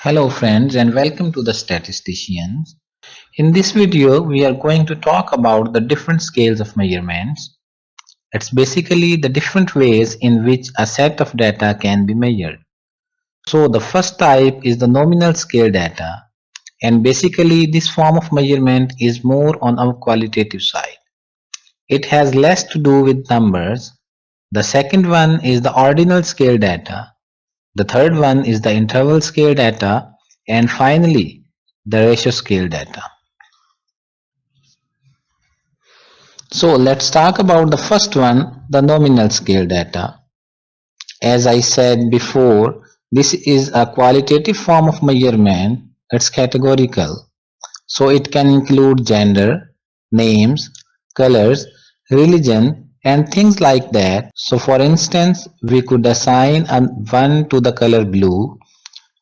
Hello friends and welcome to the Statisticians. In this video we are going to talk about the different scales of measurements. It's basically the different ways in which a set of data can be measured. So the first type is the nominal scale data, and basically this form of measurement is more on our qualitative side. It has less to do with numbers. The second one is the ordinal scale data. The third one is the interval scale data, and finally the ratio scale data. So let's talk about the first one, the nominal scale data. As I said before, this is a qualitative form of measurement. It's categorical. So it can include gender, names, colors, religion, and things like that. So for instance, we could assign a 1 to the color blue,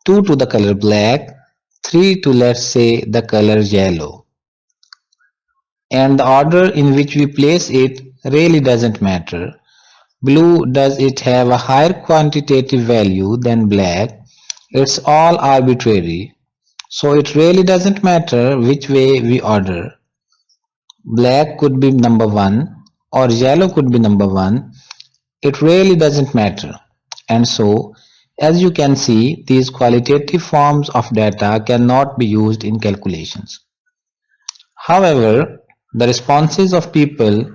2 to the color black, 3 to, let's say, the color yellow. And the order in which we place it really doesn't matter. Blue, does it have a higher quantitative value than black? It's all arbitrary. So it really doesn't matter which way we order. Black could be number 1 or yellow could be number 1. It really doesn't matter. And so, as you can see, these qualitative forms of data cannot be used in calculations. However, the responses of people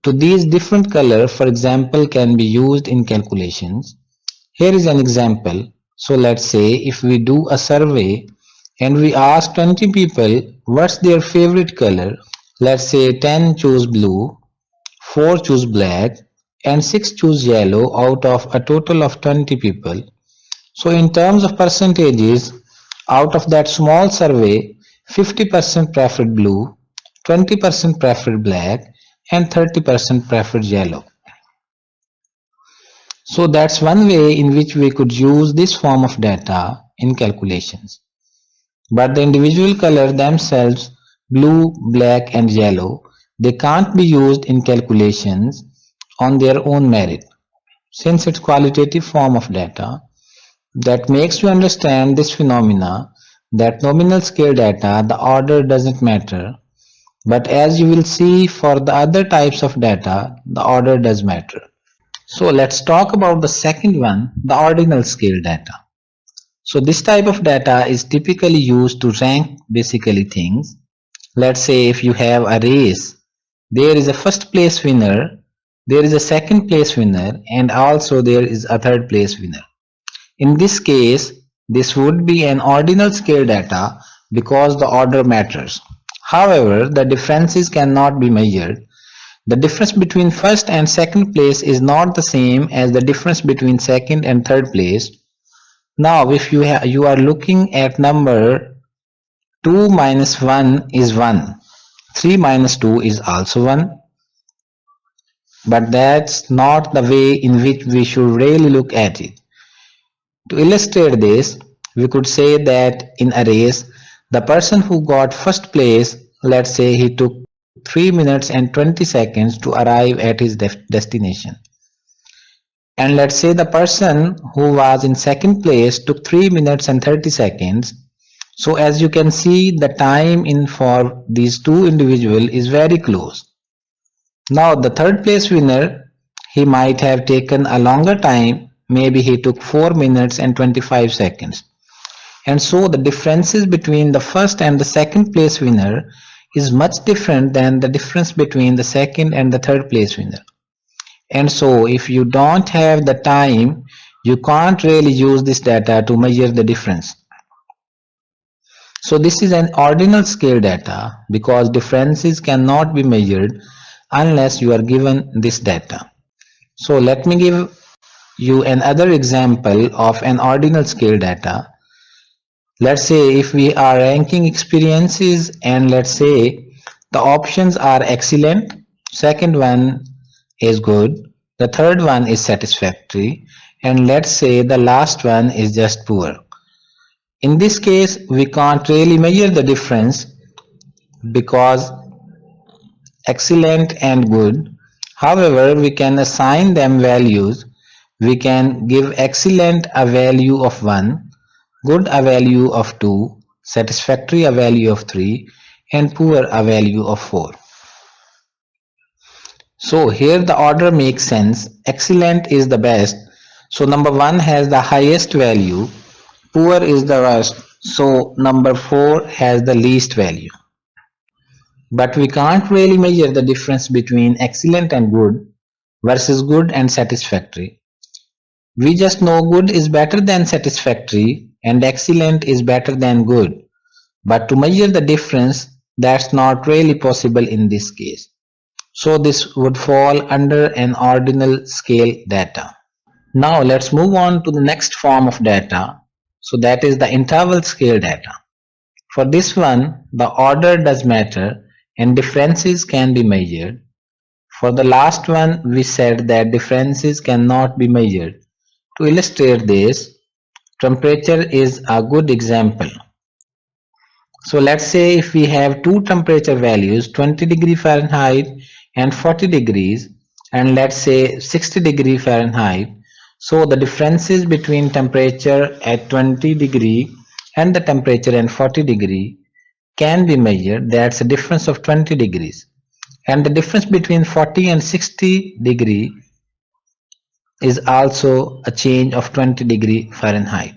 to these different colors, for example, can be used in calculations. Here is an example. So let's say if we do a survey and we ask 20 people what's their favorite color. Let's say 10 choose blue, 4 choose black, and 6 choose yellow out of a total of 20 people. So in terms of percentages, out of that small survey, 50% preferred blue, 20% preferred black, and 30% preferred yellow. So that's one way in which we could use this form of data in calculations. But the individual color themselves, blue, black, and yellow, they can't be used in calculations on their own merit. Since it's qualitative form of data, that makes you understand this phenomena that nominal scale data, the order doesn't matter. But as you will see for the other types of data, the order does matter. So let's talk about the second one, the ordinal scale data. So this type of data is typically used to rank basically things. Let's say if you have a race, there is a first place winner, there is a second place winner, and also there is a third place winner. In this case, this would be an ordinal scale data because the order matters. However, the differences cannot be measured. The difference between first and second place is not the same as the difference between second and third place. Now, if you are looking at number 2 minus 1 is 1, 3 minus 2 is also 1, but that's not the way in which we should really look at it. To illustrate this, we could say that in a race, the person who got first place, let's say he took 3 minutes and 20 seconds to arrive at his destination. And let's say the person who was in second place took 3 minutes and 30 seconds. So as you can see, the time in for these two individuals is very close. Now the third place winner, he might have taken a longer time. Maybe he took 4 minutes and 25 seconds. And so the differences between the first and the second place winner is much different than the difference between the second and the third place winner. And so if you don't have the time, you can't really use this data to measure the difference. So this is an ordinal scale data because differences cannot be measured unless you are given this data. So let me give you another example of an ordinal scale data. Let's say if we are ranking experiences and let's say the options are excellent, second one is good, the third one is satisfactory, and let's say the last one is just poor. In this case, we can't really measure the difference because excellent and good. However, we can assign them values. We can give excellent a value of 1, good a value of 2, satisfactory a value of 3, and poor a value of 4. So here the order makes sense. Excellent is the best. So number 1 has the highest value. Poor is the worst. So number 4 has the least value. But we can't really measure the difference between excellent and good versus good and satisfactory. We just know good is better than satisfactory and excellent is better than good. But to measure the difference, that's not really possible in this case. So this would fall under an ordinal scale data. Now let's move on to the next form of data. So that is the interval scale data. For this one, the order does matter and differences can be measured. For the last one, we said that differences cannot be measured. To illustrate this, temperature is a good example. So let's say if we have two temperature values 20 degree Fahrenheit and 40 degrees, and let's say 60 degree Fahrenheit. So the differences between temperature at 20 degree and the temperature at 40 degree can be measured. That's a difference of 20 degrees. And the difference between 40 and 60 degree is also a change of 20 degree Fahrenheit.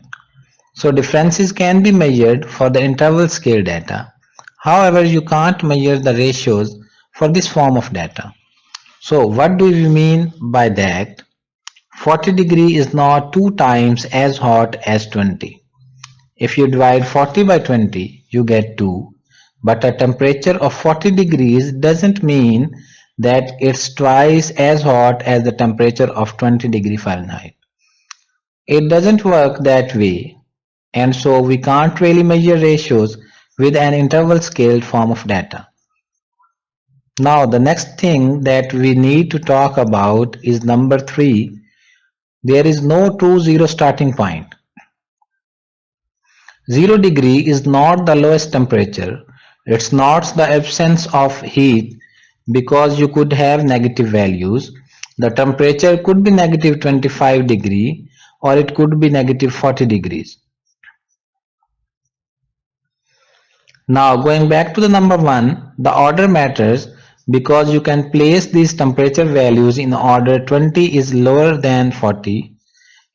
So differences can be measured for the interval scale data. However, you can't measure the ratios for this form of data. So what do we mean by that? 40 degree is not 2 times as hot as 20. If you divide 40 by 20, you get 2. But a temperature of 40 degrees doesn't mean that it's twice as hot as the temperature of 20 degree Fahrenheit. It doesn't work that way, and so we can't really measure ratios with an interval scaled form of data. Now the next thing that we need to talk about is number 3. There is no true zero starting point. 0 degree is not the lowest temperature. It's not the absence of heat, because you could have negative values. The temperature could be negative 25 degree or it could be negative 40 degrees. Now going back to the number 1, the order matters because you can place these temperature values in order 20 is lower than 40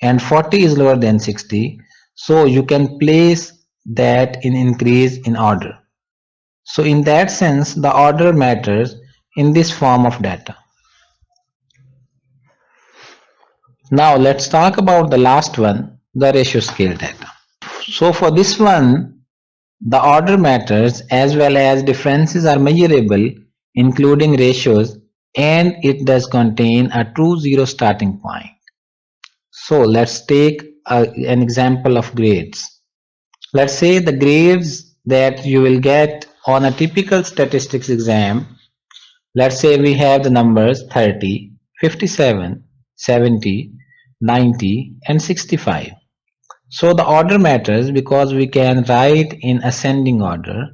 and 40 is lower than 60. So you can place that in increase in order. So in that sense, the order matters in this form of data. Now let's talk about the last one, the ratio scale data. So for this one, the order matters as well as differences are measurable, including ratios, and it does contain a true zero starting point. So let's take an example of grades. Let's say the grades that you will get on a typical statistics exam. Let's say we have the numbers 30, 57, 70, 90 and 65. So the order matters because we can write in ascending order.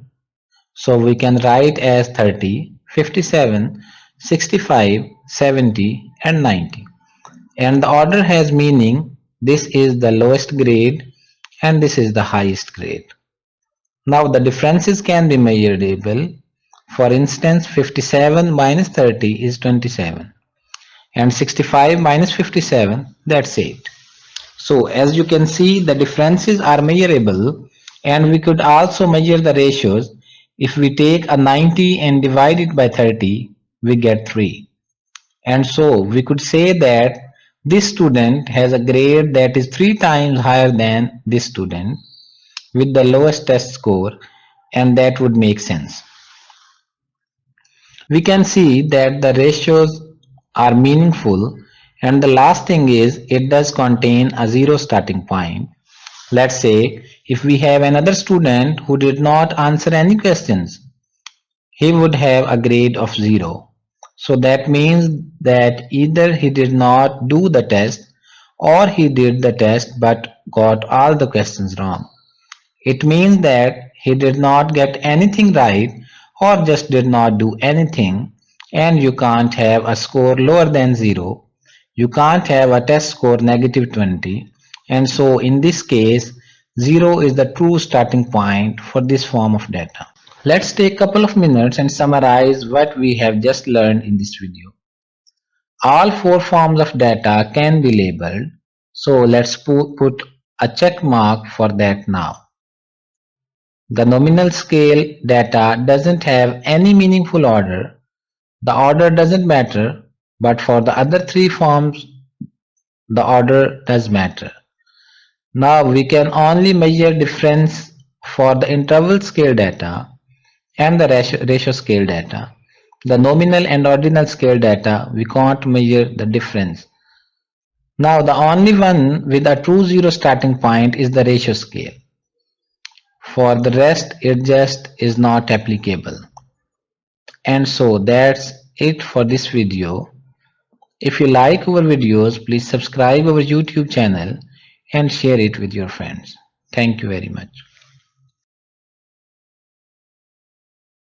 So we can write as 30, 57, 65, 70 and 90. And the order has meaning. This is the lowest grade and this is the highest grade. Now the differences can be measurable. For instance, 57 minus 30 is 27 and 65 minus 57, that's 8. So as you can see, the differences are measurable, and we could also measure the ratios. If we take a 90 and divide it by 30, we get 3. And so we could say that this student has a grade that is 3 times higher than this student with the lowest test score, and that would make sense. We can see that the ratios are meaningful, and the last thing is it does contain a zero starting point. Let's say if we have another student who did not answer any questions, he would have a grade of 0. So that means that either he did not do the test or he did the test but got all the questions wrong. It means that he did not get anything right or just did not do anything, and you can't have a score lower than 0. You can't have a test score negative 20, and so in this case 0 is the true starting point for this form of data. Let's take a couple of minutes and summarize what we have just learned in this video. All four forms of data can be labeled, so let's put a check mark for that now. The nominal scale data doesn't have any meaningful order. The order doesn't matter, but for the other three forms, the order does matter. Now we can only measure difference for the interval scale data and the ratio scale data. The nominal and ordinal scale data, we can't measure the difference. Now the only one with a true zero starting point is the ratio scale. For the rest, it just is not applicable. And so that's it for this video. If you like our videos, please subscribe our YouTube channel and share it with your friends. Thank you very much.